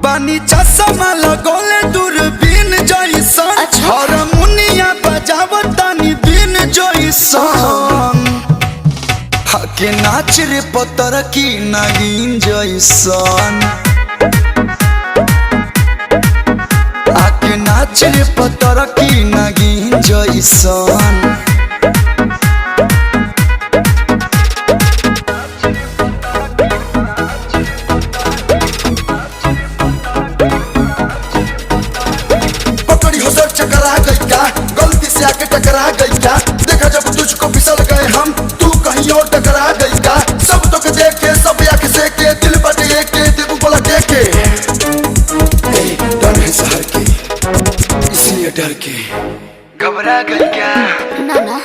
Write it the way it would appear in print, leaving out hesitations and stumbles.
बानी चश्मा लगोले दूरबीन जैसन। अच्छा। हारमोनिया बजावतानी बीन जैसन। हके नाच रे पतर की नागिन जैसन। आके नाच रे पतर की नागिन जैसन। चकरा गई क्या गलती से आके टकरा गई क्या? देखा जब तुझको फिसल गए हम तू कहीं और टकरा गई क्या? सब तो के देख के सब आंख से के दिल बटे के दिल बोला देखे डर है शहर के इसलिए डर के घबरा गई क्या? ना ना